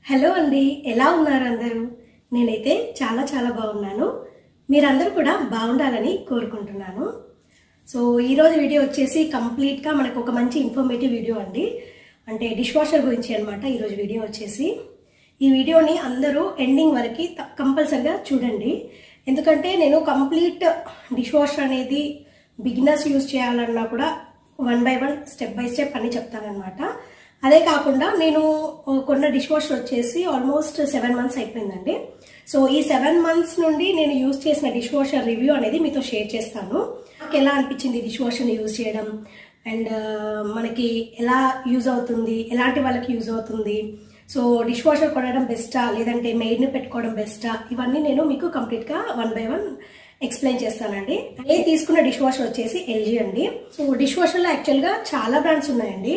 Hello అండి, ఎలా ఉన్నారు అందరూ? నేనైతే చాలా చాలా బాగున్నాను. మీరందరూ కూడా బాగుండాలని కోరుకుంటున్నాను. సో ఈరోజు వీడియో వచ్చేసి కంప్లీట్గా మనకు ఒక మంచి ఇన్ఫర్మేటివ్ వీడియో అండి. అంటే డిష్ వాషర్ గురించి అనమాట ఈరోజు వీడియో వచ్చేసి. ఈ వీడియోని అందరూ ఎండింగ్ వరకు కంపల్సరిగా చూడండి. ఎందుకంటే నేను కంప్లీట్ డిష్ వాషర్ అనేది బిగినర్స్ యూజ్ చేయాలన్నా కూడా 1 by 1 స్టెప్ బై స్టెప్ అని చెప్తానమాట. అదే కాకుండా నేను కొన్న డిష్ వాషర్ వచ్చేసి ఆల్మోస్ట్ 7 months అయిపోయిందండి. సో ఈ 7 months నుండి నేను యూజ్ చేసిన డిష్ వాషర్ రివ్యూ అనేది మీతో షేర్ చేస్తాను. నాకు ఎలా అనిపించింది డిష్ వాషర్ని యూజ్ చేయడం, అండ్ మనకి ఎలా యూజ్ అవుతుంది, ఎలాంటి వాళ్ళకి యూజ్ అవుతుంది, సో డిష్ వాషర్ కొనడం బెస్టా లేదంటే మెయిడ్ని పెట్టుకోవడం బెస్టా, ఇవన్నీ నేను మీకు కంప్లీట్గా 1 by 1 ఎక్స్ప్లెయిన్ చేస్తానండి. నేను తీసుకున్న డిష్ వాషర్ వచ్చేసి ఎల్జీ అండి. సో డిష్ వాషర్లో యాక్చువల్గా చాలా బ్రాండ్స్ ఉన్నాయండి.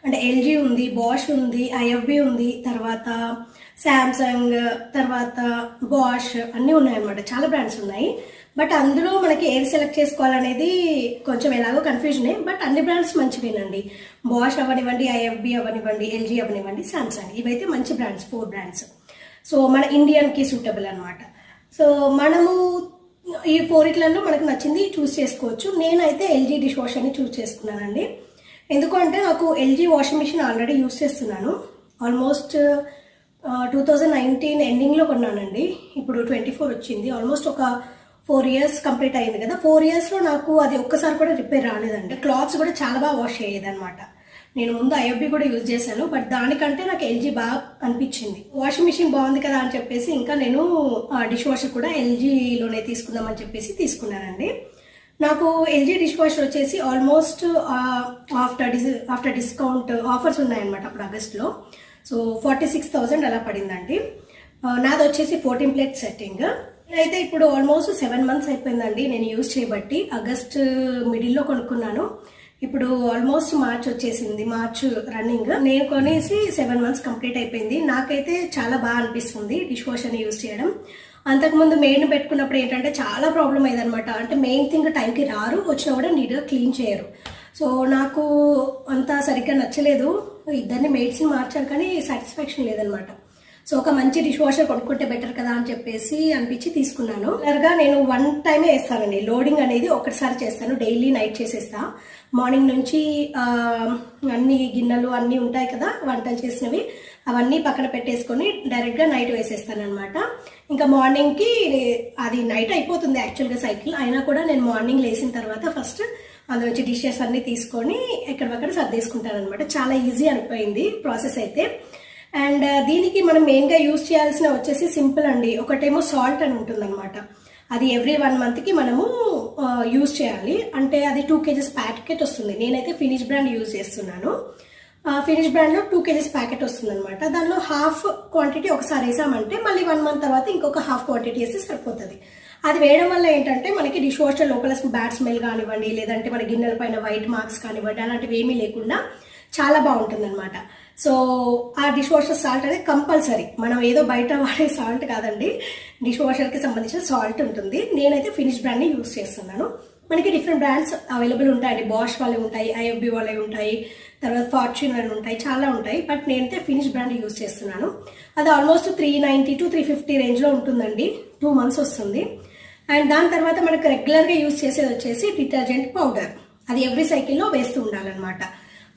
అంటే ఎల్జీ ఉంది, బాష్ ఉంది, ఐఎఫ్బి ఉంది, తర్వాత శాంసంగ్, తర్వాత బాష్ అన్నీ ఉన్నాయన్నమాట. చాలా బ్రాండ్స్ ఉన్నాయి. బట్ అందులో మనకి ఏది సెలెక్ట్ చేసుకోవాలనేది కొంచెం ఎలాగో కన్ఫ్యూజనే. బట్ అన్ని బ్రాండ్స్ మంచివేనండి. బాష్ అవనివ్వండి, ఐఎఫ్బి అవనివ్వండి, ఎల్జీ అవనివ్వండి, శాంసంగ్, ఇవైతే మంచి బ్రాండ్స్, 4 brands. సో మన ఇండియన్కి సూటబుల్ అనమాట. సో మనము ఈ 4 మనకు నచ్చింది చూస్ చేసుకోవచ్చు. నేనైతే ఎల్జీ డిష్ వాషర్ని చూస్ చేసుకున్నానండి. ఎందుకంటే నాకు LG washing machine already use చేస్తున్నాను. ఆల్మోస్ట్ 2019 ఎండింగ్లో కొన్నానండి. ఇప్పుడు 24 వచ్చింది. ఆల్మోస్ట్ ఒక 4 years కంప్లీట్ అయింది కదా. 4 yearsలో నాకు అది ఒక్కసారి కూడా రిపేర్ రాలేదండి. క్లాత్స్ కూడా చాలా బాగా వాష్ అయ్యేది అనమాట. నేను ముందు ఐఎఫ్బి కూడా యూజ్ చేశాను, బట్ దానికంటే నాకు ఎల్జీ బాగా అనిపించింది. వాషింగ్ మిషన్ బాగుంది కదా అని చెప్పేసి ఇంకా నేను డిష్ వాషర్ కూడా ఎల్జీలోనే తీసుకుందామని చెప్పేసి తీసుకున్నానండి. నాకు ఎల్జీ డిష్ వాషర్ వచ్చేసి ఆల్మోస్ట్ ఆఫ్టర్ డిస్కౌంట్ ఆఫర్స్ ఉన్నాయన్నమాట అప్పుడు ఆగస్ట్లో. సో 46,000 అలా పడిందండి. నాది వచ్చేసి 14 plate సెట్టింగ్. అయితే ఇప్పుడు ఆల్మోస్ట్ 7 months అయిపోయిందండి నేను యూజ్ చేయబట్టి. ఆగస్ట్ మిడిల్లో కొనుక్కున్నాను. ఇప్పుడు ఆల్మోస్ట్ మార్చ్ వచ్చేసింది, మార్చ్ రన్నింగ్. నేను కొనేసి 7 months కంప్లీట్ అయిపోయింది. నాకైతే చాలా బాగా అనిపిస్తుంది డిష్ వాషర్ని యూజ్ చేయడం. అంతకుముందు మెయిన్ పెట్టుకున్నప్పుడు ఏంటంటే చాలా ప్రాబ్లం అయ్యేది అనమాట. అంటే మెయిన్ థింగ్ టైంకి రారు, వచ్చినా కూడా నీట్గా క్లీన్ చేయరు. సో నాకు అంత సరిగ్గా నచ్చలేదు. ఇద్దరిని మెయిడ్స్ని మార్చారు కానీ సాటిస్ఫాక్షన్ లేదనమాట. సో ఒక మంచి డిష్ వాషర్ కొనుక్కుంటే బెటర్ కదా అని చెప్పేసి అనిపించి తీసుకున్నాను. రెగ్యులర్గా నేను 1 time వేస్తానండి. లోడింగ్ అనేది ఒకటిసారి చేస్తాను, డైలీ నైట్ చేసేస్తా. మార్నింగ్ నుంచి అన్ని గిన్నెలు అన్నీ ఉంటాయి కదా వంటలు చేసినవి, అవన్నీ పక్కన పెట్టేసుకొని డైరెక్ట్గా నైట్ వేసేస్తాను అనమాట. ఇంకా మార్నింగ్కి అది నైట్ అయిపోతుంది యాక్చువల్గా సైకిల్ అయినా కూడా నేను మార్నింగ్ లేచిన తర్వాత ఫస్ట్ అందులో నుంచి డిషెస్ అన్నీ తీసుకొని ఎక్కడక్కడ సర్దేసుకుంటాను అనమాట. చాలా ఈజీ అయిపోయింది ప్రాసెస్ అయితే. అండ్ దీనికి మనం మెయిన్గా యూజ్ చేయాల్సిన వచ్చేసి సింపుల్ అండి. ఒకటేమో సాల్ట్ అని ఉంటుంది అనమాట. అది ఎవ్రీ 1 monthకి మనము యూజ్ చేయాలి. అంటే అది 2 kgs ప్యాకెట్ వస్తుంది. నేనైతే ఫినిష్ బ్రాండ్ యూజ్ చేస్తున్నాను. ఫినిష్ బ్రాండ్లో 2 kgs ప్యాకెట్ వస్తుంది అనమాట. దానిలో హాఫ్ క్వాంటిటీ ఒకసారి వేసామంటే మళ్ళీ 1 month తర్వాత ఇంకొక హాఫ్ క్వాంటిటీ వేస్తే సరిపోతుంది. అది వేయడం వల్ల ఏంటంటే మనకి డిష్ వాషర్ లోపల బ్యాడ్ స్మెల్ కానివ్వండి, లేదంటే మన గిన్నెల పైన వైట్ మార్క్స్ కానివ్వండి, అలాంటివి ఏమీ లేకుండా చాలా బాగుంటుంది అనమాట. సో ఆ డిష్ వాషర్ సాల్ట్ అనేది కంపల్సరీ. మనం ఏదో బయట వాడే సాల్ట్ కాదండి, డిష్ వాషర్కి సంబంధించిన సాల్ట్ ఉంటుంది. నేనైతే ఫినిష్ బ్రాండ్ని యూజ్ చేస్తున్నాను. మనకి డిఫరెంట్ బ్రాండ్స్ అవైలబుల్ ఉంటాయండి. బాష్ వాళ్ళే ఉంటాయి, ఐఎఫ్బి వాళ్ళే ఉంటాయి, తర్వాత ఫార్చ్యూన్ వాళ్ళు ఉంటాయి, చాలా ఉంటాయి. బట్ నేనైతే ఫినిష్ బ్రాండ్ యూజ్ చేస్తున్నాను. అది ఆల్మోస్ట్ 390 to 350 రేంజ్లో ఉంటుందండి. 2 months వస్తుంది. అండ్ దాని తర్వాత మనకు రెగ్యులర్గా యూజ్ చేసేది వచ్చేసి డిటర్జెంట్ పౌడర్. అది ఎవ్రీ సైకిల్లో వేస్తూ ఉండాలన్నమాట.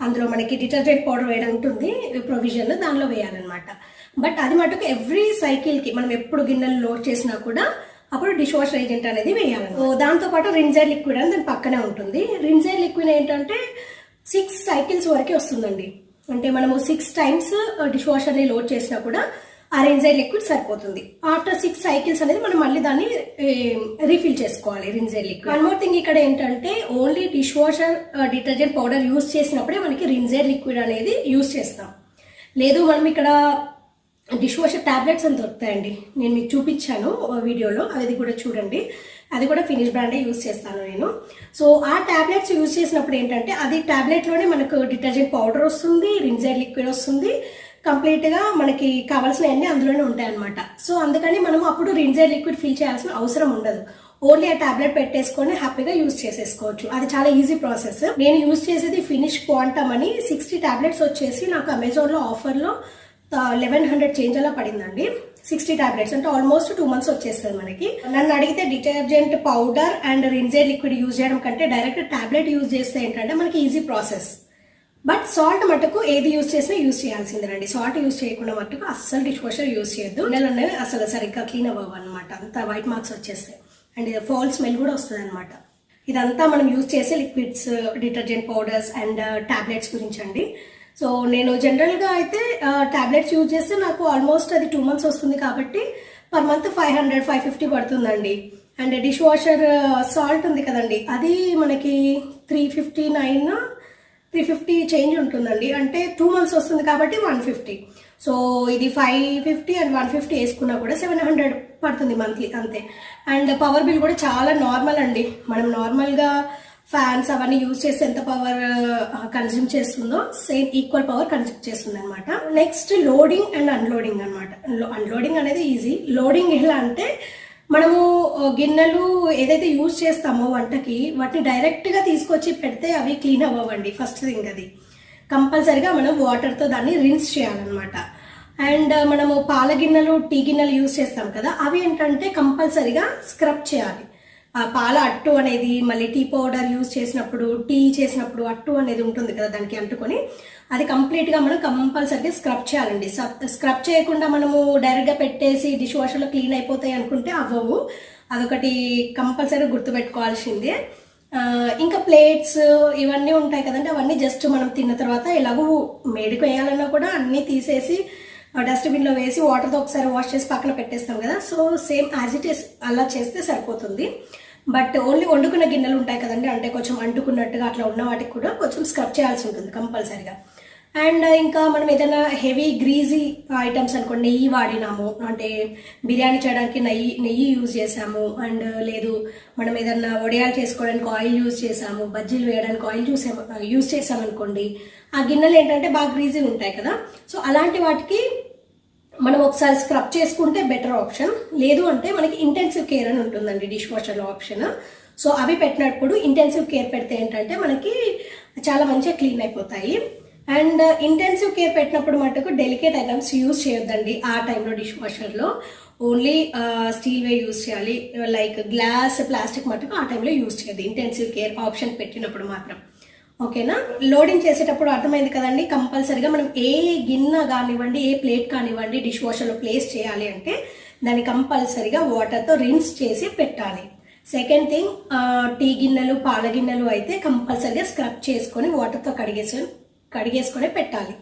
అందులో మనకి డిటర్జెంట్ పౌడర్ వేయడం ఉంటుంది ప్రొవిజన్, దానిలో వేయాలన్నమాట. బట్ అది మటుకు ఎవ్రీ సైకిల్కి మనం ఎప్పుడు గిన్నెలు లోడ్ చేసినా కూడా అప్పుడు డిష్ వాషర్ ఏజెంట్ అనేది వేయాలి. దాంతోపాటు రిన్జర్ లిక్విడ్ అని దాని పక్కనే ఉంటుంది. రిన్జర్ లిక్విడ్ ఏంటంటే 6 cycles వరకే వస్తుందండి. అంటే మనము 6 times డిష్ వాషర్ని లోడ్ చేసినా కూడా ఆ రిన్జర్ లిక్విడ్ సరిపోతుంది. ఆఫ్టర్ 6 cycles అనేది మనం మళ్ళీ దాన్ని రీఫిల్ చేసుకోవాలి రిన్జర్ లిక్విడ్. వన్ మోర్ థింగ్ ఇక్కడ ఏంటంటే only dish washer detergent powder use చేసినప్పుడే మనకి రిన్జర్ లిక్విడ్ అనేది యూజ్ చేస్తాం. లేదు మనం ఇక్కడ డిష్ వాషర్ టాబ్లెట్స్ అని దొరుకుతాయండి. నేను మీకు చూపించాను వీడియోలో, అది కూడా చూడండి. అది కూడా ఫినిష్ బ్రాండే యూజ్ చేస్తాను నేను. సో ఆ టాబ్లెట్స్ యూజ్ చేసినప్పుడు ఏంటంటే అది టాబ్లెట్లోనే మనకు డిటర్జెంట్ పౌడర్ వస్తుంది, రిన్జర్ లిక్విడ్ వస్తుంది, కంప్లీట్గా మనకి కావాల్సినవన్నీ అందులోనే ఉంటాయి అనమాట. సో అందుకని మనం అప్పుడు రిన్జర్ లిక్విడ్ ఫిల్ చేయాల్సిన అవసరం ఉండదు. ఓన్లీ ఆ టాబ్లెట్ పెట్టేసుకొని హ్యాపీగా యూజ్ చేసేసుకోవచ్చు. అది చాలా ఈజీ ప్రాసెస్. నేను యూజ్ చేసేది ఫినిష్ క్వాంటమ్ అని 60 tablets వచ్చేసి నాకు అమెజాన్లో ఆఫర్లో 1100 చేంజ్ అలా పడిందండి. 60 టాబ్లెట్స్ అంటే ఆల్మోస్ట్ 2 months వచ్చేస్తుంది మనకి. నన్ను అడిగితే detergent powder and rinser liquid use చేయడం కంటే డైరెక్ట్ టాబ్లెట్ యూజ్ చేస్తే ఏంటంటే మనకి ఈజీ ప్రాసెస్. బట్ సాల్ట్ మటుకు ఏది యూజ్ చేసినా యూజ్ చేయాల్సిందేనండి. సాల్ట్ యూజ్ చేయకుండా మటుకు అస్సలు డిష్ వాషర్ యూజ్ చేయొద్దు. నెలలు అనేవి అసలు సరిగ్గా క్లీన్ అవ్వవు అనమాట, అంత వైట్ మార్క్స్ వచ్చేస్తాయి అండ్ ఫౌల్ స్మెల్ కూడా వస్తుంది అనమాట. ఇదంతా మనం యూజ్ చేసే liquids, detergent powders and tablets గురించి అండి. సో నేను జనరల్గా అయితే టాబ్లెట్స్ యూజ్ చేస్తే నాకు ఆల్మోస్ట్ అది 2 months వస్తుంది కాబట్టి పర్ మంత్ 500-550 పడుతుందండి. అండ్ డిష్ వాషర్ సాల్ట్ ఉంది కదండి, అది మనకి 350 చేంజ్ ఉంటుందండి. అంటే 2 months వస్తుంది కాబట్టి 150. సో ఇది 550 అండ్ 150 వేసుకున్నా కూడా 700 పడుతుంది మంత్లీ అంతే. అండ్ పవర్ బిల్ కూడా చాలా నార్మల్ అండి. మనం నార్మల్గా ఫ్యాన్స్ అవన్నీ యూజ్ చేస్తే ఎంత పవర్ కన్జ్యూమ్ చేస్తుందో సేమ్ ఈక్వల్ పవర్ కన్జ్యూమ్ చేస్తుంది అనమాట. నెక్స్ట్ లోడింగ్ అండ్ అన్లోడింగ్ అనమాట. అన్లోడింగ్ అనేది ఈజీ. లోడింగ్ ఎలా అంటే మనము గిన్నెలు ఏదైతే యూజ్ చేస్తామో వంటకి వాటిని డైరెక్ట్గా తీసుకొచ్చి పెడితే అవి క్లీన్ అవ్వండి. ఫస్ట్ థింగ్ అది కంపల్సరిగా మనం వాటర్తో దాన్ని రిన్స్ చేయాలన్నమాట. అండ్ మనము పాల గిన్నెలు, టీ గిన్నెలు యూజ్ చేస్తాం కదా, అవి ఏంటంటే కంపల్సరిగా స్క్రబ్ చేయాలి. ఆ పాల అట్టు అనేది, మళ్ళీ టీ పౌడర్ యూజ్ చేసినప్పుడు, టీ చేసినప్పుడు అట్టు అనేది ఉంటుంది కదా దానికి అంటుకొని, అది కంప్లీట్గా మనం కంపల్సరీగా స్క్రబ్ చేయాలండి. స్క్రబ్ చేయకుండా మనము డైరెక్ట్గా పెట్టేసి డిష్ వాషర్లో క్లీన్ అయిపోతాయి అనుకుంటే అవ్వవు. అదొకటి కంపల్సరీ గుర్తుపెట్టుకోవాల్సిందే. ఇంకా ప్లేట్స్ ఇవన్నీ ఉంటాయి కదండి, అవన్నీ జస్ట్ మనం తిన్న తర్వాత ఎలాగో మేడికి వేయాలన్నా కూడా అన్నీ తీసేసి డస్ట్బిన్లో వేసి వాటర్తో ఒకసారి వాష్ చేసి పక్కన పెట్టేస్తాం కదా. So same as it is అలా చేస్తే సరిపోతుంది. బట్ ఓన్లీ వండుకున్న గిన్నెలు ఉంటాయి కదండి, అంటే కొంచెం అంటుకున్నట్టుగా అట్లా ఉన్న వాటికి కూడా కొంచెం స్క్రబ్ చేయాల్సి ఉంటుంది కంపల్సరీగా. అండ్ ఇంకా మనం ఏదైనా హెవీ గ్రీజీ ఐటమ్స్ అనుకోండి, నెయ్యి వాడినాము అంటే బిర్యానీ చేయడానికి నెయ్యి యూజ్ చేసాము, అండ్ లేదు మనం ఏదన్నా వడియాలు చేసుకోవడానికి ఆయిల్ యూజ్ చేసాము, బజ్జీలు వేయడానికి ఆయిల్ యూజ్ చేసామనుకోండి, ఆ గిన్నెలు ఏంటంటే బాగా గ్రీజీ ఉంటాయి కదా. సో అలాంటి వాటికి మనం ఒకసారి స్క్రబ్ చేసుకుంటే బెటర్ ఆప్షన్. లేదు అంటే మనకి ఇంటెన్సివ్ కేర్ అని ఉంటుందండి డిష్ వాషర్లో ఆప్షన్. సో అవి పెట్టినప్పుడు ఇంటెన్సివ్ కేర్ పెడితే ఏంటంటే మనకి చాలా మంచిగా క్లీన్ అయిపోతాయి. అండ్ ఇంటెన్సివ్ కేర్ పెట్టినప్పుడు మటుకు డెలికేట్ ఐటమ్స్ యూజ్ చేయొద్దండి ఆ టైంలో డిష్ వాషర్లో. ఓన్లీ స్టీల్ వే యూజ్ చేయాలి. లైక్ గ్లాస్, ప్లాస్టిక్ మటుకు ఆ టైంలో యూజ్ చేయదు ఇంటెన్సివ్ కేర్ ఆప్షన్ పెట్టినప్పుడు మాత్రం. ఓకేనా? లోడింగ్ చేసేటప్పుడు అర్థమైంది కదండి, కంపల్సరీగా మనం ఏ గిన్నె కానివ్వండి, ఏ ప్లేట్ కానివ్వండి డిష్ వాషర్లో ప్లేస్ చేయాలి అంటే దాన్ని కంపల్సరీగా వాటర్తో రిన్స్ చేసి పెట్టాలి. సెకండ్ థింగ్, టీ గిన్నెలు, పాల గిన్నెలు అయితే కంపల్సరీగా స్క్రబ్ చేసుకొని వాటర్తో కడిగేసుకొని పెట్టాలి.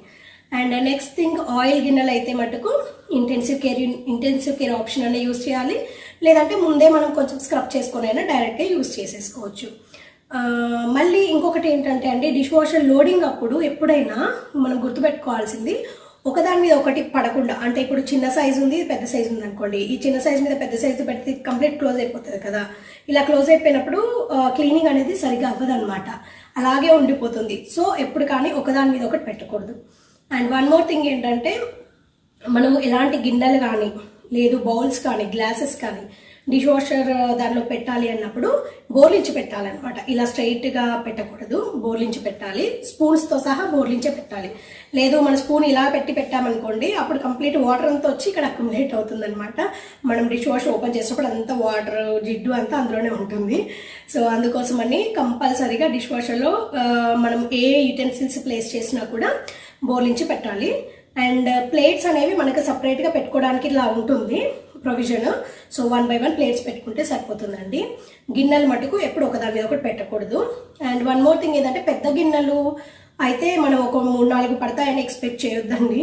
అండ్ నెక్స్ట్ థింగ్, ఆయిల్ గిన్నెలు అయితే మటుకు ఇంటెన్సివ్ కేర్ ఆప్షన్ అనే యూజ్ చేయాలి. లేదంటే ముందే మనం కొంచెం స్క్రబ్ చేసుకొని అయినా డైరెక్ట్గా యూజ్ చేసేసుకోవచ్చు. మళ్ళీ ఇంకొకటి ఏంటంటే అండి, డిష్ వాషర్ లోడింగ్ అప్పుడు ఎప్పుడైనా మనం గుర్తుపెట్టుకోవాల్సింది ఒకదాని మీద ఒకటి పడకుండా. అంటే ఇప్పుడు చిన్న సైజు ఉంది, పెద్ద సైజు ఉంది అనుకోండి, ఈ చిన్న సైజు మీద పెద్ద సైజు పెడితే కంప్లీట్ క్లోజ్ అయిపోతుంది కదా. ఇలా క్లోజ్ అయిపోయినప్పుడు క్లీనింగ్ అనేది సరిగ్గా అవ్వదు అనమాట, అలాగే ఉండిపోతుంది. సో ఎప్పుడు కానీ ఒకదాని మీద ఒకటి పెట్టకూడదు. అండ్ వన్ మోర్ థింగ్ ఏంటంటే, మనము ఎలాంటి గిన్నెలు కానీ, లేదు బౌల్స్ కానీ, గ్లాసెస్ కానీ డిష్ వాషర్ దానిలో పెట్టాలి అన్నప్పుడు బోర్లించి పెట్టాలన్నమాట. ఇలా స్ట్రైట్గా పెట్టకూడదు, బోర్లించి పెట్టాలి. స్పూన్స్తో సహా బోర్లించే పెట్టాలి. లేదు మన స్పూన్ ఇలా పెట్టామనుకోండి, అప్పుడు కంప్లీట్ వాటర్ అంతా వచ్చి ఇక్కడ అక్యుములేట్ అవుతుంది అనమాట. మనం డిష్ వాష్ ఓపెన్ చేసినప్పుడు అంతా వాటర్, జిడ్డు అంతా అందులోనే ఉంటుంది. సో అందుకోసమని కంపల్సరీగా డిష్ వాషర్లో మనం ఏ యుటెన్సిల్స్ ప్లేస్ చేసినా కూడా బోర్లించి పెట్టాలి. అండ్ ప్లేట్స్ అనేవి మనకు సపరేట్గా పెట్టుకోవడానికి ఇలా ఉంటుంది ప్రొవిజన్. సో 1 by 1 ప్లేట్స్ పెట్టుకుంటే సరిపోతుందండి. గిన్నెలు మటుకు ఎప్పుడు ఒకదాని మీద ఒకటి పెట్టకూడదు. అండ్ వన్ మోర్ థింగ్ ఏంటంటే, పెద్ద గిన్నెలు అయితే మనం ఒక 3-4 పడతాయని ఎక్స్పెక్ట్ చేయొద్దండి.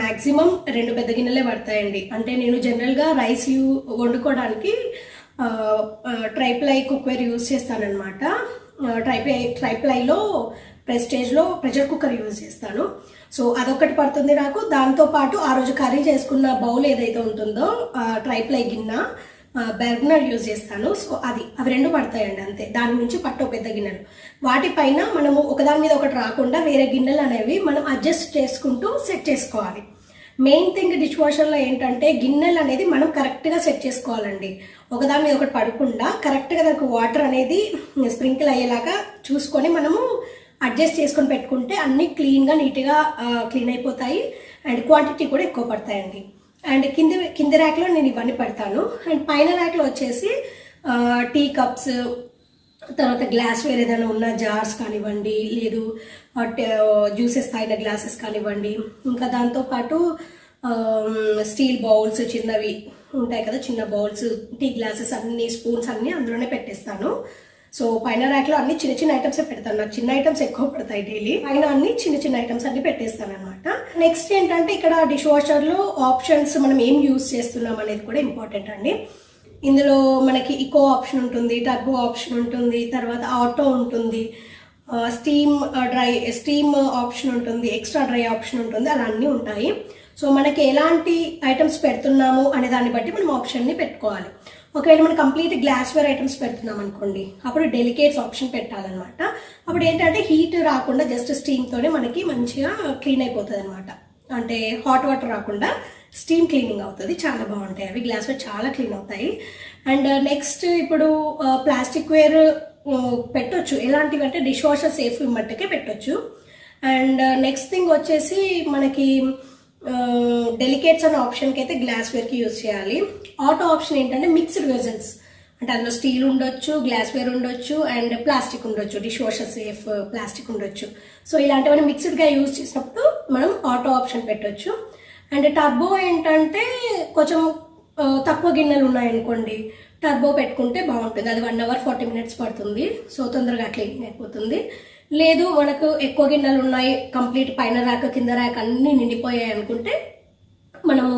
మ్యాక్సిమం 2 పెద్ద గిన్నెలే పడతాయండి. అంటే నేను జనరల్గా రైస్ వండుకోవడానికి ట్రైప్లై కుక్వేర్ యూజ్ చేస్తానన్నమాట. ట్రైప్లైలో ప్రెస్టేజ్లో ప్రెషర్ కుక్కర్ యూజ్ చేస్తాను. సో అదొకటి పడుతుంది నాకు. దాంతోపాటు ఆ రోజు కర్రీ చేసుకున్న బౌల్ ఏదైతే ఉంటుందో ట్రైప్లై గిన్నె, బెర్నర్ యూజ్ చేస్తాను. సో అవి 2 పడతాయండి అంతే. దాని నుంచి పట్టు పెద్ద గిన్నెలు. వాటిపైన మనము ఒకదాని మీద ఒకటి రాకుండా వేరే గిన్నెలు అనేవి మనం అడ్జస్ట్ చేసుకుంటూ సెట్ చేసుకోవాలి. మెయిన్ థింగ్ డిష్ వాషర్లో ఏంటంటే, గిన్నెలు అనేది మనం కరెక్ట్గా సెట్ చేసుకోవాలండి. ఒకదాని మీద ఒకటి పడకుండా కరెక్ట్గా దానికి వాటర్ అనేది స్ప్రింకిల్ అయ్యేలాగా చూసుకొని మనము అడ్జస్ట్ చేసుకొని పెట్టుకుంటే అన్ని క్లీన్గా, నీట్గా క్లీన్ అయిపోతాయి. అండ్ క్వాంటిటీ కూడా ఎక్కువ పడతాయండి. అండ్ కింది ర్యాక్లో నేను ఇవన్నీ పెడతాను. అండ్ పైన ర్యాక్లో వచ్చేసి టీ కప్స్, తర్వాత గ్లాస్వేర్ ఏదైనా ఉన్న జార్స్ కానివ్వండి, లేదు జ్యూసెస్ తాగిన గ్లాసెస్ కానివ్వండి, ఇంకా దాంతోపాటు స్టీల్ బౌల్స్ చిన్నవి ఉంటాయి కదా, చిన్న బౌల్స్, టీ గ్లాసెస్ అన్ని, స్పూన్స్ అన్ని అందులోనే పెట్టేస్తాను. సో పైన ర్యాక్లో అన్ని చిన్న చిన్న ఐటమ్స్ పెడతాను. నాకు చిన్న ఐటమ్స్ ఎక్కువ పడతాయి డైలీ. పైన అన్ని చిన్న చిన్న ఐటమ్స్ అన్ని పెట్టేస్తాను అనమాట. నెక్స్ట్ ఏంటంటే ఇక్కడ డిష్ వాషర్లో ఆప్షన్స్ మనం ఏం యూజ్ చేస్తున్నాం అనేది కూడా ఇంపార్టెంట్ అండి. ఇందులో మనకి ఈకో ఆప్షన్ ఉంటుంది, టర్బో ఆప్షన్ ఉంటుంది, తర్వాత ఆటో ఉంటుంది, స్టీమ్ ఆప్షన్ ఉంటుంది, ఎక్స్ట్రా డ్రై ఆప్షన్ ఉంటుంది, అలా అన్నీ ఉంటాయి. సో మనకి ఎలాంటి ఐటమ్స్ పెడుతున్నాము అనే దాన్ని బట్టి మనం ఆప్షన్ని పెట్టుకోవాలి. ఒకవేళ మనం కంప్లీట్ గ్లాస్వేర్ ఐటమ్స్ పెడుతున్నాం అనుకోండి, అప్పుడు డెలికేట్స్ ఆప్షన్ పెట్టాలన్నమాట. అప్పుడు ఏంటంటే హీట్ రాకుండా జస్ట్ స్టీమ్తోనే మనకి మంచిగా క్లీన్ అయిపోతుంది అనమాట. అంటే హాట్ వాటర్ రాకుండా స్టీమ్ క్లీనింగ్ అవుతుంది. చాలా బాగుంటాయి అవి, గ్లాస్వేర్ చాలా క్లీన్ అవుతాయి. అండ్ నెక్స్ట్ ఇప్పుడు ప్లాస్టిక్ వేర్ పెట్టొచ్చు. ఎలాంటివి అంటే డిష్ వాషర్ సేఫ్ మట్టుకే పెట్టొచ్చు. అండ్ నెక్స్ట్ థింగ్ వచ్చేసి మనకి డెలికేట్స్ అనే ఆప్షన్కి అయితే గ్లాస్వేర్కి యూజ్ చేయాలి. ఆటో ఆప్షన్ ఏంటంటే మిక్స్డ్ వెజల్స్, అంటే అందులో స్టీల్ ఉండొచ్చు, గ్లాస్వేర్ ఉండొచ్చు, అండ్ ప్లాస్టిక్ ఉండొచ్చు, డిష్ వాషర్ సేఫ్ ప్లాస్టిక్ ఉండొచ్చు. సో ఇలాంటివన్నీ మిక్స్డ్గా యూజ్ చేసినప్పుడు మనం ఆటో ఆప్షన్ పెట్టొచ్చు. అండ్ టర్బో ఏంటంటే కొంచెం తక్కువ గిన్నెలు ఉన్నాయనుకోండి, టర్బో పెట్టుకుంటే బాగుంటుంది. అది 1 hour 40 minutes పడుతుంది. సో తొందరగా క్లీనింగ్ అయిపోతుంది. లేదు మనకు ఎక్కువ గిన్నెలు ఉన్నాయి, కంప్లీట్ పైన ర్యాక్ కింద ర్యాక్ అన్నీ నిండిపోయాయి అనుకుంటే మనము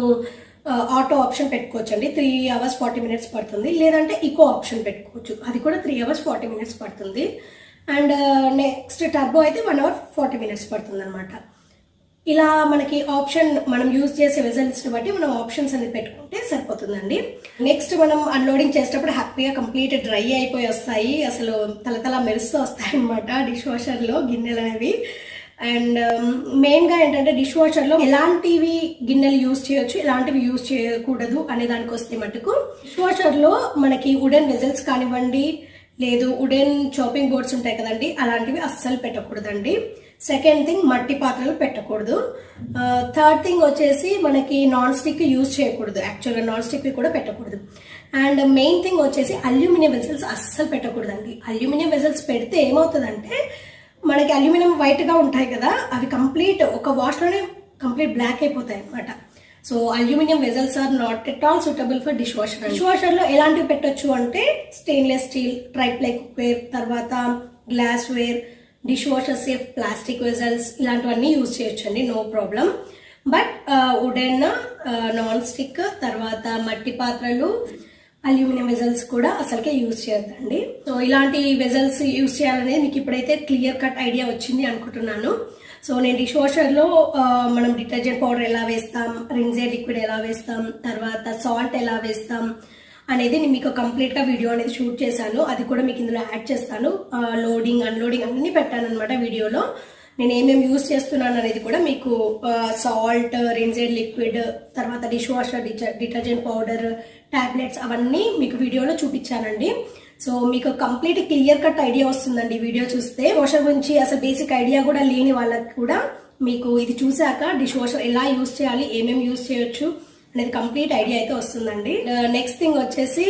ఆటో ఆప్షన్ పెట్టుకోవచ్చు అండి. 3 hours 40 minutes పడుతుంది. లేదంటే ఈకో ఆప్షన్ పెట్టుకోవచ్చు, అది కూడా 3 hours 40 minutes పడుతుంది. అండ్ నెక్స్ట్ టర్బో అయితే 1 hour 40 minutes పడుతుంది అనమాట. ఇలా మనకి ఆప్షన్ మనం యూజ్ చేసే వెజల్స్ని బట్టి మనం ఆప్షన్స్ అనేది పెట్టుకుంటే సరిపోతుందండి. నెక్స్ట్ మనం అన్లోడింగ్ చేసేటప్పుడు హ్యాపీగా కంప్లీట్ డ్రై అయిపోయి వస్తాయి, అసలు తలతల మెరుస్తూ వస్తాయి అనమాట డిష్ వాషర్లో గిన్నెలు అనేవి. అండ్ మెయిన్గా ఏంటంటే డిష్ వాషర్లో ఎలాంటివి గిన్నెలు యూజ్ చేయొచ్చు, ఎలాంటివి యూజ్ చేయకూడదు అనే దానికి వస్తే మటుకు డిష్ వాషర్లో మనకి వుడెన్ వెజల్స్ కానివ్వండి, లేదు వుడెన్ చాపింగ్ బోర్డ్స్ ఉంటాయి కదండి, అలాంటివి అస్సలు పెట్టకూడదండి. సెకండ్ థింగ్ మట్టి పాత్రలు పెట్టకూడదు. థర్డ్ థింగ్ వచ్చేసి మనకి నాన్ స్టిక్ యూజ్ చేయకూడదు, యాక్చువల్గా నాన్ స్టిక్ కూడా పెట్టకూడదు. అండ్ మెయిన్ థింగ్ వచ్చేసి అల్యూమినియం వెజల్స్ అస్సలు పెట్టకూడదండి. అల్యూమినియం వెజల్స్ పెడితే ఏమవుతుందంటే మనకి అల్యూమినియం వైట్గా ఉంటాయి కదా, అవి కంప్లీట్ ఒక వాష్లోనే కంప్లీట్ బ్లాక్ అయిపోతాయి అనమాట. So aluminium vessels are not at all suitable for dish washer. Dish వాషర్లో ఎలాంటివి పెట్టొచ్చు అంటే స్టెయిన్లెస్ స్టీల్, ట్రైప్లై కుక్వేర్, తర్వాత glassware, dish washer safe plastic vessels, ఇలాంటివన్నీ యూజ్ చేయొచ్చండి, no problem. But wooden, non stick, తర్వాత మట్టి పాత్రలు, అల్యూమినియం వెజల్స్ కూడా అసలుకే యూజ్ చేయొద్దండి. సో ఇలాంటి వెజల్స్ యూజ్ చేయాలనేది మీకు ఇప్పుడైతే క్లియర్ కట్ ఐడియా వచ్చింది అనుకుంటున్నాను. సో నేను డిష్ వాషర్లో మనం డిటర్జెంట్ పౌడర్ ఎలా వేస్తాం, రిన్జర్ లిక్విడ్ ఎలా వేస్తాం, తర్వాత సాల్ట్ ఎలా వేస్తాం అనేది నేను మీకు కంప్లీట్గా వీడియో అనేది షూట్ చేశాను. అది కూడా మీకు ఇందులో యాడ్ చేస్తాను. లోడింగ్ అన్లోడింగ్ అన్నీ పెట్టాను అనమాట వీడియోలో. నేను ఏమేమి యూజ్ చేస్తున్నాను అనేది కూడా మీకు సాల్ట్, రిన్జర్ లిక్విడ్, తర్వాత dish washer detergent powder, tablets అవన్నీ మీకు వీడియోలో చూపించానండి. సో మీకు కంప్లీట్ క్లియర్ కట్ ఐడియా వస్తుందండి వీడియో చూస్తే. వాషర్ గురించి అసలు బేసిక్ ఐడియా కూడా లేని వాళ్ళకి కూడా మీకు ఇది చూసాక డిష్ వాషర్ ఎలా యూజ్ చేయాలి, ఏమేమి యూజ్ చేయొచ్చు అనేది కంప్లీట్ ఐడియా అయితే వస్తుందండి. నెక్స్ట్ థింగ్ వచ్చేసి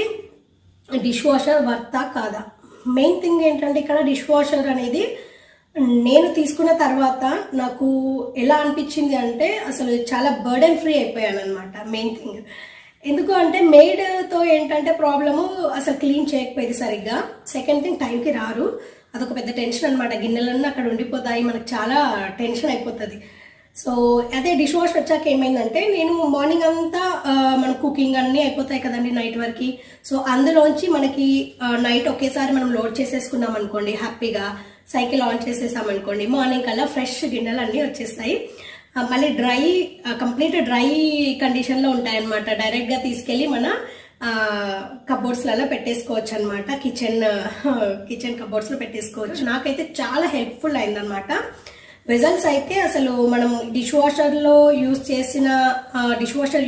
డిష్ వాషర్ వర్తా కాదా. మెయిన్ థింగ్ ఏంటంటే ఇక్కడ డిష్ వాషర్ అనేది నేను తీసుకున్న తర్వాత నాకు ఎలా అనిపించింది అంటే అసలు చాలా బర్డెన్ ఫ్రీ అయిపోయాను అనమాట. మెయిన్ థింగ్ ఎందుకు అంటే మెయిడ్తో ఏంటంటే ప్రాబ్లము, అసలు క్లీన్ చేయకపోయేది సరిగ్గా. సెకండ్ థింగ్ టైంకి రారు, అదొక పెద్ద టెన్షన్ అనమాట. గిన్నెలన్నీ అక్కడ ఉండిపోతాయి, మనకు చాలా టెన్షన్ అయిపోతుంది. సో అదే డిష్ వాష్ వచ్చాక ఏమైందంటే నేను మార్నింగ్ అంతా మన కుకింగ్ అన్నీ అయిపోతాయి కదండి నైట్ వరకు. సో అందులోంచి మనకి నైట్ ఒకేసారి మనం లోడ్ చేసేసుకున్నాం అనుకోండి, హ్యాపీగా సైకిల్ ఆన్ చేసేసామనుకోండి, మార్నింగ్ కల్లా ఫ్రెష్ గిన్నెలు అన్నీ వచ్చేస్తాయి. మళ్ళీ కంప్లీట్ డ్రై కండిషన్లో ఉంటాయి అనమాట. డైరెక్ట్గా తీసుకెళ్ళి మన కబోర్డ్స్లలో పెట్టేసుకోవచ్చు అనమాట, కిచెన్ కబోర్డ్స్లో పెట్టేసుకోవచ్చు. నాకైతే చాలా హెల్ప్ఫుల్ అయిందనమాట. వెజల్స్ అయితే అసలు మనం డిష్ వాషర్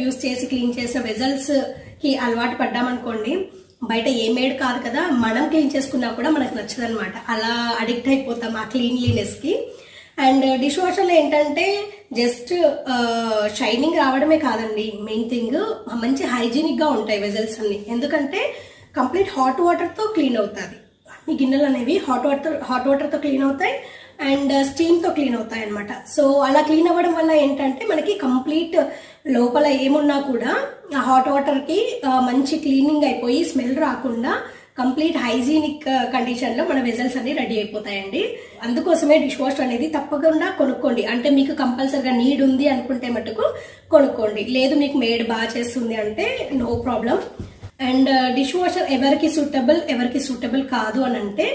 యూస్ చేసి క్లీన్ చేసిన వెజల్స్కి అలవాటు పడ్డామనుకోండి, బయట ఏ మేడ్ కాదు కదా, మనం క్లీన్ చేసుకున్నా కూడా మనకు నచ్చదనమాట. అలా అడిక్ట్ అయిపోతాం ఆ క్లీన్లీనెస్కి. అండ్ డిష్ వాషర్లో ఏంటంటే జస్ట్ షైనింగ్ రావడమే కాదండి, మెయిన్ థింగ్ మంచి హైజీనిక్గా ఉంటాయి వెజల్స్ అన్ని. ఎందుకంటే కంప్లీట్ హాట్ వాటర్తో క్లీన్ అవుతుంది. అన్ని గిన్నెలు అనేవి హాట్ వాటర్తో క్లీన్ అవుతాయి అండ్ స్టీమ్తో క్లీన్ అవుతాయి అనమాట. సో అలా క్లీన్ అవ్వడం వల్ల ఏంటంటే మనకి కంప్లీట్ లోపల ఏమున్నా కూడా ఆ హాట్ వాటర్కి మంచి క్లీనింగ్ అయిపోయి స్మెల్ రాకుండా కంప్లీట్ హైజీనిక్ కండిషన్లో మన వెజల్స్ అన్ని రెడీ అయిపోతాయండి. అందుకోసమే డిష్ వాషర్ అనేది తప్పకుండా కొనుక్కోండి. అంటే మీకు కంపల్సరిగా నీడ్ ఉంది అనుకుంటే మటుకు కొనుక్కోండి, లేదు మీకు మేడ్ బాగా చేస్తుంది అంటే no problem. And dish washer ఎవరికి సూటబుల్ కాదు అని అంటే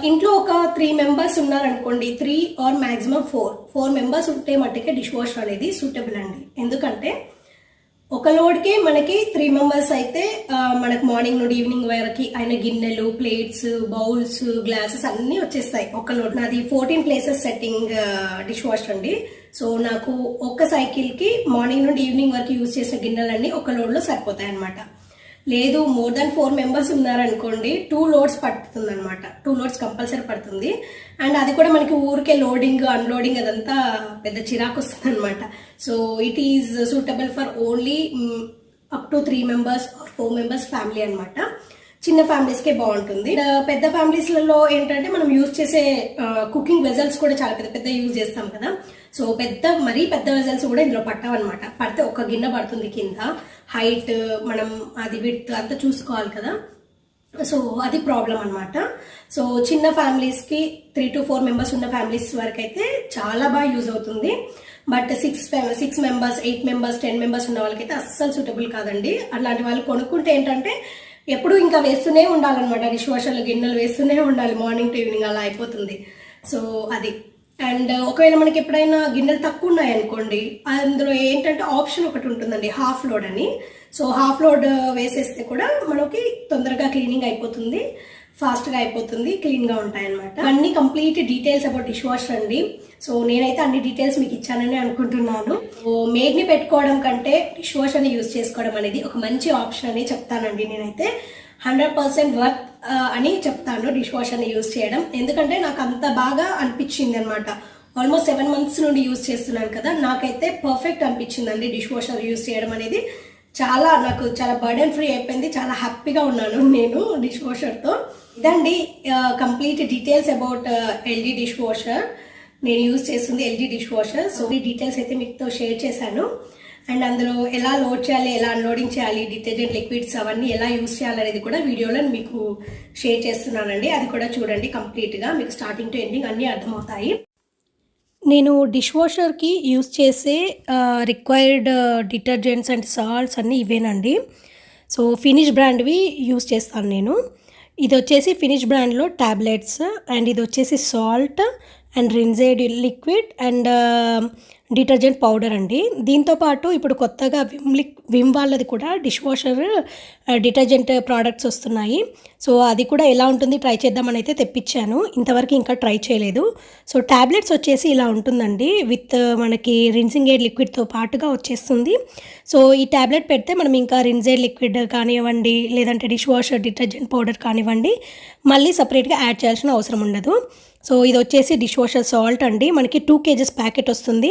ఇంట్లో ఒక 3 మెంబర్స్ ఉన్నారనుకోండి, 3 ఆర్ మ్యాక్సిమం 4 మెంబర్స్ ఉంటే మట్టుకే డిష్ వాషర్ అనేది సూటబుల్ అండి. ఎందుకంటే ఒక లోడ్కి మనకి 3 మెంబర్స్ అయితే మనకు మార్నింగ్ నుండి ఈవినింగ్ వరకు అయిన గిన్నెలు, ప్లేట్స్, బౌల్స్, గ్లాసెస్ అన్నీ వచ్చేస్తాయి ఒక లోడ్. నాది 14 ప్లేసెస్ సెట్టింగ్ డిష్ వాషర్ అండి. సో నాకు ఒక్క సైకిల్కి మార్నింగ్ నుండి ఈవినింగ్ వరకు యూజ్ చేసిన గిన్నెలన్నీ ఒక లోడ్లో సరిపోతాయి అనమాట. లేదు మోర్ దాన్ 4 మెంబర్స్ ఉన్నారనుకోండి 2 లోడ్స్ పడుతుంది అనమాట. 2 లోడ్స్ కంపల్సరీ పడుతుంది. అండ్ అది కూడా మనకి ఊరికే లోడింగ్ అన్లోడింగ్ అదంతా పెద్ద చిరాకు వస్తుంది అనమాట. So it is suitable for only up to 3 members or 4 members family అనమాట. చిన్న ఫ్యామిలీస్కే బాగుంటుంది. పెద్ద ఫ్యామిలీస్లలో ఏంటంటే మనం యూజ్ చేసే కుకింగ్ వెజల్స్ కూడా చాలా పెద్ద యూజ్ చేస్తాం కదా. సో మరీ పెద్ద వెజల్స్ కూడా ఇందులో పట్టవన్నమాట. పడితే ఒక గిన్నె పడుతుంది కింద, హైట్ మనం అది విడ్త్ అంతా చూసుకోవాలి కదా. సో అది ప్రాబ్లం అనమాట. సో చిన్న ఫ్యామిలీస్కి 3 to 4 మెంబర్స్ ఉన్న ఫ్యామిలీస్ వరకు అయితే చాలా బాగా యూజ్ అవుతుంది. బట్ 6 మెంబర్స్, 8 మెంబర్స్, 10 మెంబర్స్ ఉన్న వాళ్ళకైతే అస్సలు సూటబుల్ కాదండి. అలాంటి వాళ్ళు కొనుక్కుంటే ఏంటంటే ఎప్పుడు ఇంకా వేస్తూనే ఉండాలన్నమాట. డిష్ వాషర్లో గిన్నెలు వేస్తూనే ఉండాలి, మార్నింగ్ టు ఈవినింగ్ అలా అయిపోతుంది. సో అది. అండ్ ఒకవేళ మనకి ఎప్పుడైనా గిన్నెలు తక్కువ ఉన్నాయనుకోండి, అందులో ఏంటంటే ఆప్షన్ ఒకటి ఉంటుందండి, హాఫ్ లోడ్ అని. సో హాఫ్ లోడ్ వేసేస్తే కూడా మనకి తొందరగా క్లీనింగ్ అయిపోతుంది, ఫాస్ట్గా అయిపోతుంది, క్లీన్గా ఉంటాయి అనమాట. అన్ని complete details about dish washer అండి. సో నేనైతే అన్ని డీటెయిల్స్ మీకు ఇచ్చానని అనుకుంటున్నాను. మేడ్ని పెట్టుకోవడం కంటే డిష్ వాషర్ని యూజ్ చేసుకోవడం అనేది ఒక మంచి ఆప్షన్ అని చెప్తానండి. నేనైతే 100% వర్త్ అని చెప్తాను డిష్ వాషర్ని యూజ్ చేయడం. ఎందుకంటే నాకు అంత బాగా అనిపించింది అనమాట. ఆల్మోస్ట్ 7 months నుండి యూజ్ చేస్తున్నాను కదా, నాకైతే పర్ఫెక్ట్ అనిపించిందండి డిష్ వాషర్ యూజ్ చేయడం అనేది. నాకు చాలా బర్డెన్ ఫ్రీ అయిపోయింది, చాలా హ్యాపీగా ఉన్నాను నేను డిష్ వాషర్తో. ఇదండి complete details about LG dish washer. నేను యూజ్ చేస్తుంది ఎల్జీ డిష్ వాషర్. సో ఈ డీటెయిల్స్ అయితే మీతో షేర్ చేశాను. అండ్ అందులో ఎలా లోడ్ చేయాలి, ఎలా అన్లోడింగ్ చేయాలి, డిటర్జెంట్ లిక్విడ్స్ అవన్నీ ఎలా యూజ్ చేయాలనేది కూడా వీడియోలో మీకు షేర్ చేస్తున్నానండి. అది కూడా చూడండి, కంప్లీట్గా మీకు స్టార్టింగ్ టు ఎండింగ్ అన్నీ అర్థమవుతాయి. నేను డిష్ వాషర్కి యూజ్ చేసే రిక్వైర్డ్ డిటర్జెంట్స్ అండ్ సాల్ట్స్ అన్నీ ఇవేనండి. సో ఫినిష్ బ్రాండ్వి యూజ్ చేస్తాను నేను. ఇది వచ్చేసి ఫినిష్ బ్రాండ్లో టాబ్లెట్స్, అండ్ ఇది వచ్చేసి salt and rinse aid liquid and detergent powder అండి. దీంతోపాటు ఇప్పుడు కొత్తగా విమ్ వాళ్ళది కూడా డిష్ వాషర్ డిటర్జెంట్ ప్రోడక్ట్స్ వస్తున్నాయి. సో అది కూడా ఎలా ఉంటుంది ట్రై చేద్దామని అయితే తెప్పించాను. ఇంతవరకు ఇంకా ట్రై చేయలేదు. సో ట్యాబ్లెట్స్ వచ్చేసి ఇలా ఉంటుందండి, విత్ మనకి రిన్సింగ్ ఎయిడ్ లిక్విడ్తో పాటుగా వచ్చేస్తుంది. సో ఈ ట్యాబ్లెట్ పెడితే మనం ఇంకా రిన్జైడ్ లిక్విడ్ కానివ్వండి, లేదంటే డిష్ వాషర్ డిటర్జెంట్ పౌడర్ కానివ్వండి, మళ్ళీ సపరేట్గా యాడ్ చేయాల్సిన అవసరం ఉండదు. సో ఇది వచ్చేసి డిష్ వాషర్ సాల్ట్ అండి. మనకి 2 kgs ప్యాకెట్ వస్తుంది.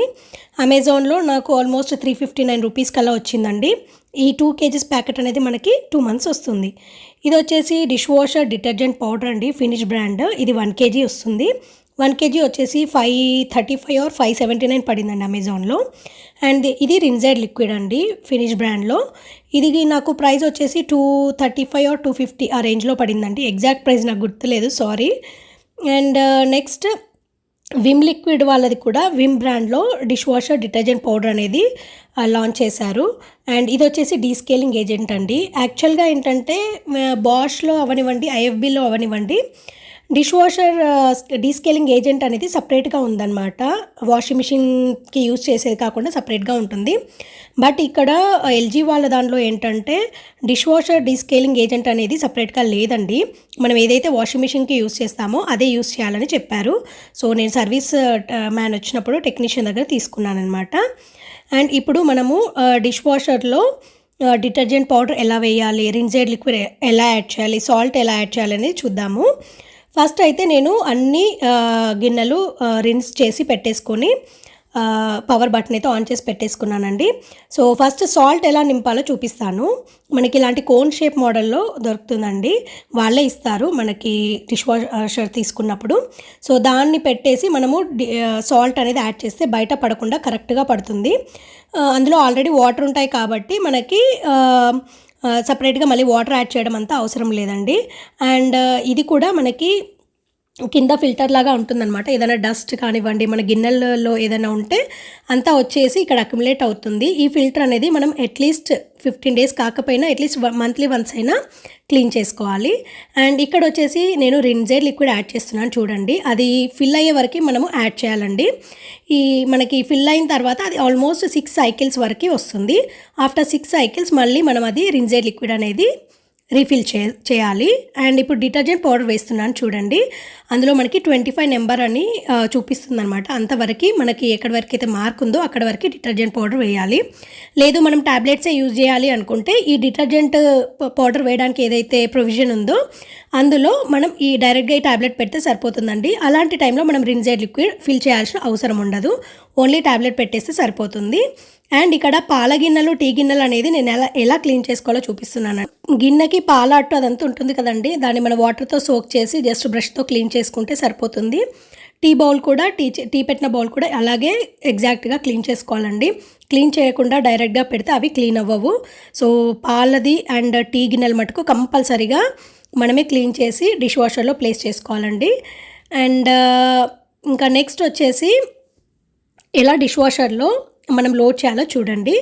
అమెజాన్లో నాకు ఆల్మోస్ట్ 359 రూపీస్ కల్లా వచ్చిందండి. ఈ 2 kgs ప్యాకెట్ అనేది మనకి 2 months వస్తుంది. ఇది వచ్చేసి డిష్ వాషర్ డిటర్జెంట్ పౌడర్ అండి, ఫినిష్ బ్రాండ్. ఇది 1 kg వస్తుంది. 1 kg వచ్చేసి 535 or 579 పడిందండి అమెజాన్లో. అండ్ ఇది రిన్జైడ్ లిక్విడ్ అండి, ఫినిష్ బ్రాండ్లో. ఇది నాకు ప్రైస్ వచ్చేసి 235 or 250 ఆ రేంజ్లో పడిందండి. ఎగ్జాక్ట్ ప్రైస్ నాకు గుర్తులేదు, sorry. And next Vim liquid వాళ్ళది కూడా విమ్ బ్రాండ్లో డిష్ వాషర్ డిటర్జెంట్ పౌడర్ అనేది లాంచ్ చేశారు. అండ్ ఇది వచ్చేసి డీస్కేలింగ్ ఏజెంట్ అండి. యాక్చువల్గా ఏంటంటే బాష్లో అవనివ్వండి, ఐఎఫ్బీలో అవనివ్వండి, డిష్ వాషర్ డీస్కేలింగ్ ఏజెంట్ అనేది సపరేట్గా ఉందన్నమాట. వాషింగ్ మిషన్కి యూజ్ చేసేది కాకుండా సపరేట్గా ఉంటుంది. బట్ ఇక్కడ ఎల్జీ వాళ్ళ దాంట్లో ఏంటంటే డిష్ వాషర్ డీస్కేలింగ్ ఏజెంట్ అనేది సపరేట్గా లేదండి. మనం ఏదైతే వాషింగ్ మిషన్కి యూజ్ చేస్తామో అదే యూజ్ చేయాలని చెప్పారు. సో నేను సర్వీస్ మ్యాన్ వచ్చినప్పుడు టెక్నీషియన్ దగ్గర తీసుకున్నాను అనమాట. అండ్ ఇప్పుడు మనము డిష్ వాషర్లో డిటర్జెంట్ పౌడర్ ఎలా వేయాలి, రిన్జైడ్ లిక్విడ్ ఎలా యాడ్ చేయాలి, సాల్ట్ ఎలా యాడ్ చేయాలి అనేది చూద్దాము. ఫస్ట్ అయితే నేను అన్ని గిన్నెలు రిన్స్ చేసి పెట్టేసుకొని పవర్ బటన్ అయితే ఆన్ చేసి పెట్టేసుకున్నానండి. సో ఫస్ట్ సాల్ట్ ఎలా నింపాలో చూపిస్తాను. మనకి ఇలాంటి కోన్ షేప్ మోడల్లో దొరుకుతుందండి, వాళ్ళే ఇస్తారు మనకి డిష్ వాషర్ తీసుకున్నప్పుడు. సో దాన్ని పెట్టేసి మనము సాల్ట్ అనేది యాడ్ చేస్తే బయట పడకుండా కరెక్ట్గా పడుతుంది. అందులో ఆల్రెడీ వాటర్ ఉంటాయి కాబట్టి మనకి సపరేట్గా మళ్ళీ వాటర్ యాడ్ చేయడం అంతా అవసరం లేదండి. అండ్ ఇది కూడా మనకి కింద ఫిల్టర్ లాగా ఉంటుందన్నమాట. ఏదైనా డస్ట్ కానివ్వండి, మన గిన్నెలలో ఏదైనా ఉంటే అంతా వచ్చేసి ఇక్కడ అక్యుములేట్ అవుతుంది. ఈ ఫిల్టర్ అనేది మనం అట్లీస్ట్ 15 days కాకపోయినా అట్లీస్ట్ మంత్లీ వన్స్ అయినా క్లీన్ చేసుకోవాలి. అండ్ ఇక్కడ వచ్చేసి నేను రిన్జర్ లిక్విడ్ యాడ్ చేస్తున్నాను చూడండి. అది ఫిల్ అయ్యే వరకు మనము యాడ్ చేయాలండి. ఈ మనకి ఫిల్ అయిన తర్వాత అది ఆల్మోస్ట్ 6 cycles వరకు వస్తుంది. ఆఫ్టర్ 6 cycles మళ్ళీ మనం అది రిన్జర్ లిక్విడ్ అనేది రీఫిల్ చేయాలి. అండ్ ఇప్పుడు డిటర్జెంట్ పౌడర్ వేస్తున్నాను చూడండి. అందులో మనకి 25 నెంబర్ అని చూపిస్తుంది అనమాట. అంతవరకు మనకి ఎక్కడి వరకు అయితే మార్క్ ఉందో అక్కడ వరకు డిటర్జెంట్ పౌడర్ వేయాలి. లేదు మనం ట్యాబ్లెట్సే యూజ్ చేయాలి అనుకుంటే ఈ డిటర్జెంట్ పౌడర్ వేయడానికి ఏదైతే ప్రొవిజన్ ఉందో అందులో మనం ఈ డైరెక్ట్గా ఈ ట్యాబ్లెట్ పెడితే సరిపోతుందండి. అలాంటి టైంలో మనం రిన్జర్ లిక్విడ్ ఫిల్ చేయాల్సిన అవసరం ఉండదు, ఓన్లీ ట్యాబ్లెట్ పెట్టేస్తే సరిపోతుంది. అండ్ ఇక్కడ పాల గిన్నెలు, టీ గిన్నెలు అనేది నేను ఎలా క్లీన్ చేసుకోవాలో చూపిస్తున్నాను. గిన్నెకి పాల అట్టు అదంతా ఉంటుంది కదండి, దాన్ని మనం వాటర్తో సోక్ చేసి జస్ట్ బ్రష్తో క్లీన్ చేసుకుంటే సరిపోతుంది. టీ బౌల్ కూడా టీ పెట్టిన బౌల్ కూడా అలాగే ఎగ్జాక్ట్గా క్లీన్ చేసుకోవాలండి. క్లీన్ చేయకుండా డైరెక్ట్గా పెడితే అవి క్లీన్ అవ్వవు. సో పాలది అండ్ టీ గిన్నెలు మటుకు కంపల్సరీగా మనమే క్లీన్ చేసి డిష్ వాషర్లో ప్లేస్ చేసుకోవాలండి. అండ్ ఇంకా నెక్స్ట్ వచ్చేసి ఎలా డిష్ వాషర్లో మనం లోడ్ చేయాలో చూడండి.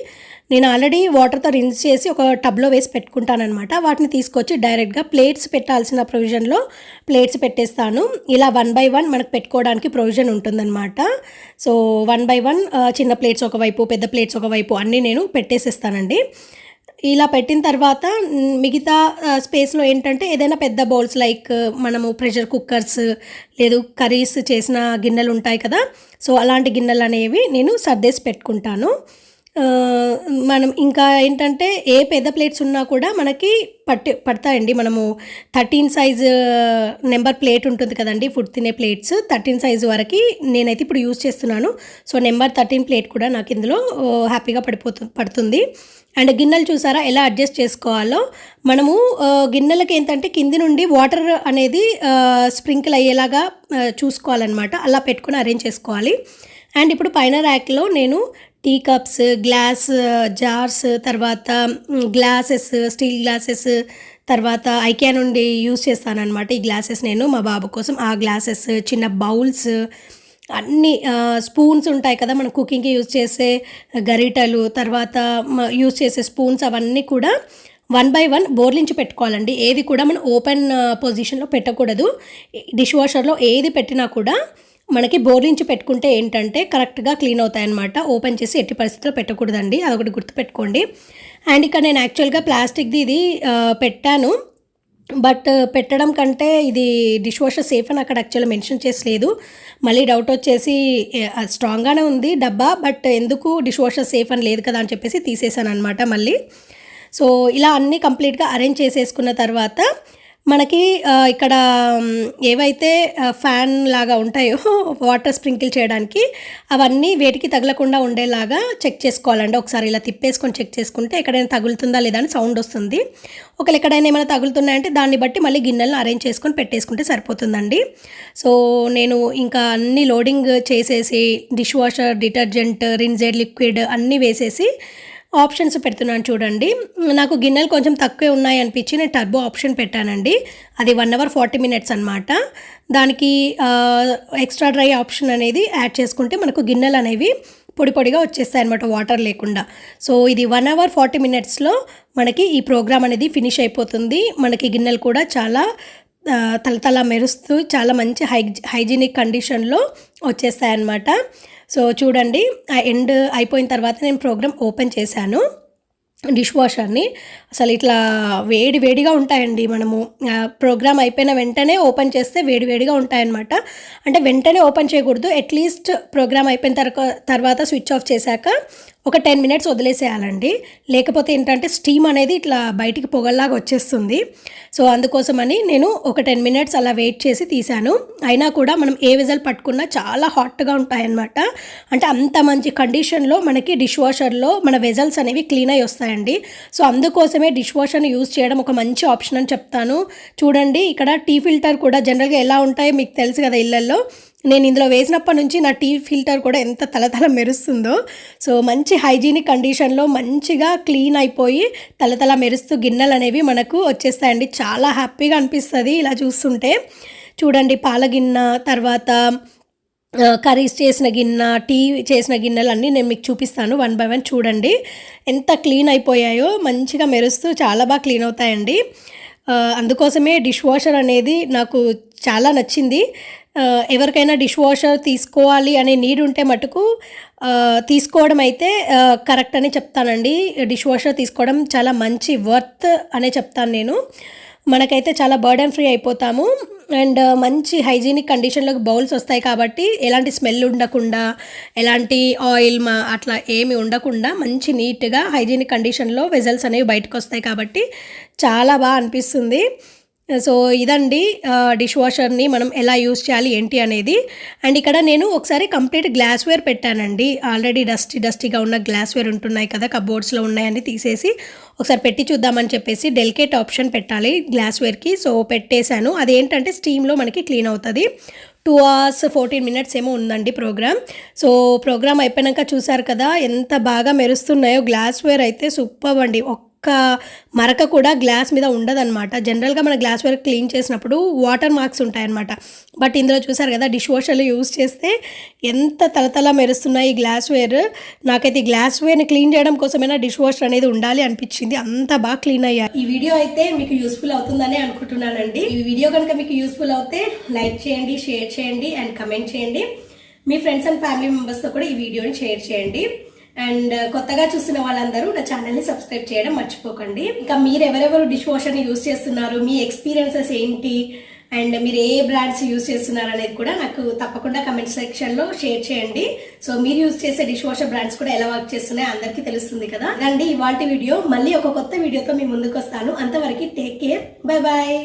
నేను ఆల్రెడీ వాటర్తో రిన్స్ చేసి ఒక టబ్లో వేసి పెట్టుకుంటానమాట. వాటిని తీసుకొచ్చి డైరెక్ట్గా ప్లేట్స్ పెట్టాల్సిన ప్రొవిజన్లో ప్లేట్స్ పెట్టేస్తాను. ఇలా 1 by 1 మనకు పెట్టుకోవడానికి ప్రొవిజన్ ఉంటుందన్నమాట. సో 1 by 1 చిన్న ప్లేట్స్ ఒకవైపు, పెద్ద ప్లేట్స్ ఒకవైపు అన్నీ నేను పెట్టేసేస్తానండి. ఇలా పెట్టిన తర్వాత మిగతా స్పేస్లో ఏంటంటే ఏదైనా పెద్ద బౌల్స్ లైక్ మనము ప్రెషర్ కుక్కర్స్ లేదు కర్రీస్ చేసిన గిన్నెలు ఉంటాయి కదా, సో అలాంటి గిన్నెలు అనేవి నేను సర్దేసి పెట్టుకుంటాను. మనం ఇంకా ఏంటంటే ఏ పెద్ద ప్లేట్స్ ఉన్నా కూడా మనకి పడతాయండి. మనము 13 size నెంబర్ ప్లేట్ ఉంటుంది కదండి, ఫుడ్ తినే ప్లేట్స్ 13 size వరకు నేనైతే ఇప్పుడు యూజ్ చేస్తున్నాను. సో నెంబర్ 13 ప్లేట్ కూడా నాకు ఇందులో హ్యాపీగా పడుతుంది. అండ్ గిన్నెలు చూసారా ఎలా అడ్జస్ట్ చేసుకోవాలో. మనము గిన్నెలకి ఏంటంటే కింది నుండి వాటర్ అనేది స్ప్రింకిల్ అయ్యేలాగా చూసుకోవాలన్నమాట. అలా పెట్టుకొని అరేంజ్ చేసుకోవాలి. అండ్ ఇప్పుడు పైన ర్యాక్లో నేను టీ కప్స్, గ్లాస్ జార్స్, తర్వాత గ్లాసెస్, స్టీల్ గ్లాసెస్, తర్వాత ఐకియా నుండి యూజ్ చేస్తానన్నమాట ఈ గ్లాసెస్ నేను మా బాబు కోసం. ఆ గ్లాసెస్, చిన్న బౌల్స్, అన్నీ స్పూన్స్ ఉంటాయి కదా మనం కుకింగ్కి యూజ్ చేసే గరిటెలు, తర్వాత యూజ్ చేసే స్పూన్స్, అవన్నీ కూడా 1 by 1 బోర్లించి పెట్టుకోవాలండి. ఏది కూడా మనం ఓపెన్ పొజిషన్లో పెట్టకూడదు. డిష్ వాషర్లో ఏది పెట్టినా కూడా మనకి బోర్లించి పెట్టుకుంటే ఏంటంటే కరెక్ట్గా క్లీన్ అవుతాయి అన్నమాట. ఓపెన్ చేసి ఎట్టి పరిస్థితుల్లో పెట్టకూడదండి, అదొకటి గుర్తుపెట్టుకోండి. అండ్ ఇక్కడ నేను యాక్చువల్గా ప్లాస్టిక్ది ఇది పెట్టాను, బట్ పెట్టడం కంటే ఇది డిష్ వాషర్ సేఫ్ అని అక్కడ యాక్చువల్గా మెన్షన్ చేసలేదు. మళ్ళీ డౌట్ వచ్చేసి స్ట్రాంగ్గానే ఉంది డబ్బా, బట్ ఎందుకు డిష్ వాషర్ సేఫ్ అని లేదు కదా అని చెప్పేసి తీసేసాను అనమాట మళ్ళీ. సో ఇలా అన్నీ కంప్లీట్గా అరేంజ్ చేసేసుకున్న తర్వాత మనకి ఇక్కడ ఏవైతే ఫ్యాన్ లాగా ఉంటాయో వాటర్ స్ప్రింకిల్ చేయడానికి అవన్నీ వేటికి తగలకుండా ఉండేలాగా చెక్ చేసుకోవాలండి. ఒకసారి ఇలా తిప్పేసుకొని చెక్ చేసుకుంటే ఎక్కడైనా తగులుతుందా లేదా అని సౌండ్ వస్తుంది. ఒకవేళ ఎక్కడైనా ఏమైనా తగులుతున్నాయంటే దాన్ని బట్టి మళ్ళీ గిన్నెలను అరేంజ్ చేసుకొని పెట్టేసుకుంటే సరిపోతుందండి. సో నేను ఇంకా అన్ని లోడింగ్ చేసేసి డిష్ వాషర్ డిటర్జెంట్, రిన్జర్ లిక్విడ్ అన్నీ వేసేసి ఆప్షన్స్ పెడుతున్నాను చూడండి. నాకు గిన్నెలు కొంచెం తక్కువే ఉన్నాయి అనిపించి నేను టర్బో ఆప్షన్ పెట్టానండి. అది 1 hour 40 minutes అనమాట. దానికి ఎక్స్ట్రా డ్రై ఆప్షన్ అనేది యాడ్ చేసుకుంటే మనకు గిన్నెలు అనేవి పొడి పొడిగా వచ్చేస్తాయి అనమాట, వాటర్ లేకుండా. సో ఇది 1 hour 40 minutesలో మనకి ఈ ప్రోగ్రామ్ అనేది ఫినిష్ అయిపోతుంది. మనకి గిన్నెలు కూడా చాలా తలతల మెరుస్తూ చాలా మంచి హైజీనిక్ కండిషన్లో వచ్చేస్తాయి అన్నమాట. సో చూడండి, ఆ ఎండ్ అయిపోయిన తర్వాత నేను ప్రోగ్రామ్ ఓపెన్ చేశాను డిష్ వాషర్ని. అసలు ఇట్లా వేడిగా ఉంటాయండి. మనము ప్రోగ్రామ్ అయిపోయిన వెంటనే ఓపెన్ చేస్తే వేడిగా ఉంటాయన్నమాట. అంటే వెంటనే ఓపెన్ చేయకూడదు, అట్లీస్ట్ ప్రోగ్రామ్ అయిపోయిన తర్వాత స్విచ్ ఆఫ్ చేశాక ఒక 10 మినిట్స్ వదిలేసేయాలండి. లేకపోతే ఏంటంటే స్టీమ్ అనేది ఇట్లా బయటికి పొగల్లాగా వచ్చేస్తుంది. సో అందుకోసమని నేను ఒక 10 మినిట్స్ అలా వెయిట్ చేసి తీసాను. అయినా కూడా మనం ఏ విజల్ పట్టుకున్నా చాలా హాట్గా ఉంటాయన్నమాట. అంటే అంత మంచి కండిషన్లో మనకి డిష్ వాషర్లో మన వెజల్స్ అనేవి క్లీన్ అయ్యి వస్తాయండి. సో అందుకోసమే డిష్ వాషర్ని యూజ్ చేయడం ఒక మంచి ఆప్షన్ అని చెప్తాను. చూడండి ఇక్కడ టీ ఫిల్టర్ కూడా జనరల్గా ఎలా ఉంటాయో మీకు తెలుసు కదా ఇళ్ళల్లో. నేను ఇందులో వేసినప్పటి నుంచి నా టీ ఫిల్టర్ కూడా ఎంత తలతల మెరుస్తుందో. సో మంచి హైజీనిక్ కండిషన్లో మంచిగా క్లీన్ అయిపోయి తలతల మెరుస్తూ గిన్నెలు అనేవి మనకు వచ్చేస్తాయండి. చాలా హ్యాపీగా అనిపిస్తుంది ఇలా చూస్తుంటే. చూడండి పాల గిన్నె, తర్వాత కర్రీస్ చేసిన గిన్నె, టీ చేసిన గిన్నెలన్నీ నేను మీకు చూపిస్తాను 1 బై 1. చూడండి ఎంత క్లీన్ అయిపోయాయో, మంచిగా మెరుస్తూ చాలా బాగా క్లీన్ అవుతాయండి. అందుకోసమే డిష్ వాషర్ అనేది నాకు చాలా నచ్చింది. ఎవరికైనా డిష్ వాషర్ తీసుకోవాలి అనే నీడ్ ఉంటే మటుకు తీసుకోవడం అయితే కరెక్ట్ అని చెప్తానండి. డిష్ వాషర్ తీసుకోవడం చాలా మంచి వర్త్ అనే చెప్తాను నేను. మనకైతే చాలా బర్డెన్ ఫ్రీ అయిపోతాము. అండ్ మంచి హైజీనిక్ కండిషన్లోకి బౌల్స్ వస్తాయి కాబట్టి ఎలాంటి స్మెల్ ఉండకుండా, ఎలాంటి ఆయిల్ అట్లా ఏమి ఉండకుండా మంచి నీట్గా హైజీనిక్ కండిషన్లో వెజల్స్ అనేవి బయటకు వస్తాయి కాబట్టి చాలా బాగా అనిపిస్తుంది. సో ఇదండి డిష్ వాషర్ని మనం ఎలా యూజ్ చేయాలి ఏంటి అనేది. అండ్ ఇక్కడ నేను ఒకసారి కంప్లీట్ గ్లాస్వేర్ పెట్టానండి. ఆల్రెడీ డస్టీగా ఉన్న గ్లాస్వేర్ ఉంటున్నాయి కదా, కబోర్డ్స్లో ఉన్నాయని తీసేసి ఒకసారి పెట్టి చూద్దామని చెప్పేసి డెలికేట్ ఆప్షన్ పెట్టాలి గ్లాస్వేర్కి. సో పెట్టేశాను. అదేంటంటే స్టీమ్లో మనకి క్లీన్ అవుతుంది. 2 hours 14 minutes ఏమో ఉందండి ప్రోగ్రామ్. సో ప్రోగ్రామ్ అయిపోయాక చూసారు కదా ఎంత బాగా మెరుస్తున్నాయో. గ్లాస్వేర్ అయితే సూపర్ అండి. ఒక్క మరక కూడా గ్లాస్ మీద ఉండదన్నమాట. జనరల్గా మన గ్లాస్వేర్ క్లీన్ చేసినప్పుడు వాటర్ మార్క్స్ ఉంటాయన్నమాట. బట్ ఇందులో చూసారు కదా డిష్ వాషర్లో యూజ్ చేస్తే ఎంత తలతల మెరుస్తున్నాయి ఈ గ్లాస్వేర్. నాకైతే ఈ గ్లాస్వేర్ని క్లీన్ చేయడం కోసమైనా డిష్ వాషర్ అనేది ఉండాలి అనిపించింది. అంత బాగా క్లీన్ అయ్యాయి. ఈ వీడియో అయితే మీకు యూస్ఫుల్ అవుతుందని అనుకుంటున్నానండి. ఈ వీడియో కనుక మీకు యూస్ఫుల్ అవుతే లైక్ చేయండి, షేర్ చేయండి అండ్ కమెంట్ చేయండి. మీ ఫ్రెండ్స్ అండ్ ఫ్యామిలీ మెంబర్స్తో కూడా ఈ వీడియోని షేర్ చేయండి. అండ్ కొత్తగా చూసిన వాళ్ళందరూ నా ఛానల్ని సబ్స్క్రైబ్ చేయడం మర్చిపోకండి. ఇంకా మీరు ఎవరెవరు డిష్ వాషర్ని యూజ్ చేస్తున్నారు, మీ ఎక్స్పీరియన్సెస్ ఏంటి, అండ్ మీరు ఏ బ్రాండ్స్ యూజ్ చేస్తున్నారు అనేది కూడా నాకు తప్పకుండా కమెంట్ సెక్షన్లో షేర్ చేయండి. సో మీరు యూజ్ చేసే డిష్ వాషర్ బ్రాండ్స్ కూడా ఎలా వర్క్ చేస్తున్నాయో అందరికీ తెలుస్తుంది కదా. రండి ఇవాల్టి వీడియో. మళ్ళీ ఒక కొత్త వీడియోతో మీ ముందుకు వస్తాను. అంతవరకు టేక్ కేర్, బై బాయ్.